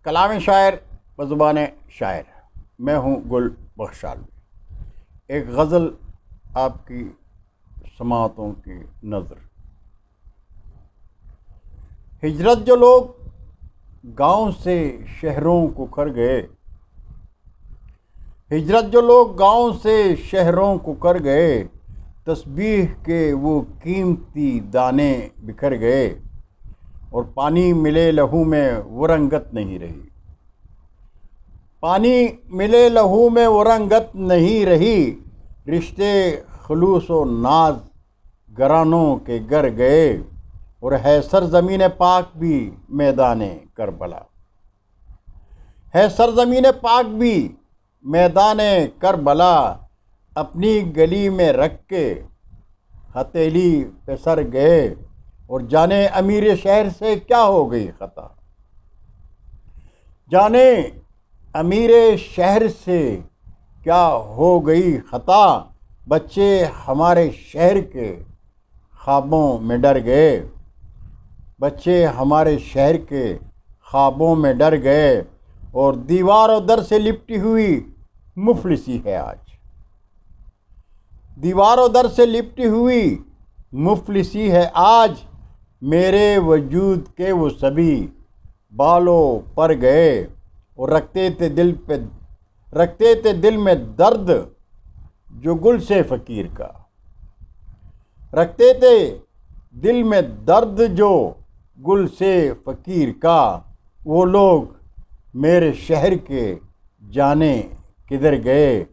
کلام شاعر بزبان شاعر، میں ہوں گل بخشال۔ ایک غزل آپ کی سماعتوں کی نظر۔ ہجرت جو لوگ گاؤں سے شہروں کو کر گئے، ہجرت جو لوگ گاؤں سے شہروں کو کر گئے، تسبیح کے وہ قیمتی دانے بکھر گئے، اور پانی ملے لہو میں وہ رنگت نہیں رہی، پانی ملے لہو میں وہ رنگت نہیں رہی، رشتے خلوص و ناز گرانوں کے گر گئے، اور ہے سرزمین پاک بھی میدان کربلا، ہے سرزمین پاک بھی میدان کربلا، اپنی گلی میں رکھ کے ہتھیلی پہ سر گئے، اور جانے امیر شہر سے کیا ہو گئی خطا، جانے امیر شہر سے کیا ہو گئی خطا، بچے ہمارے شہر کے خوابوں میں ڈر گئے، بچے ہمارے شہر کے خوابوں میں ڈر گئے، اور دیوار و در سے لپٹی ہوئی مفلسی ہے آج، دیوار و در سے لپٹی ہوئی مفلسی ہے آج، میرے وجود کے وہ سبھی بالوں پر گئے، اور رکھتے تھے دل میں درد جو گل سے فقیر کا، رکھتے تھے دل میں درد جو گل سے فقیر کا، وہ لوگ میرے شہر کے جانے کدھر گئے،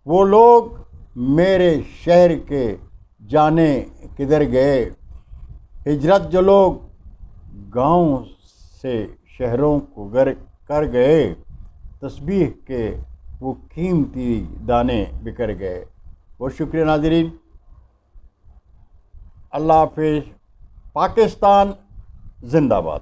وہ لوگ میرے شہر کے جانے کدھر گئے، ہجرت جو لوگ گاؤں سے شہروں کو کر گئے، تسبیح کے وہ قیمتی دانے بکھر گئے۔ بہت شکریہ ناظرین، اللہ حافظ، پاکستان زندہ باد۔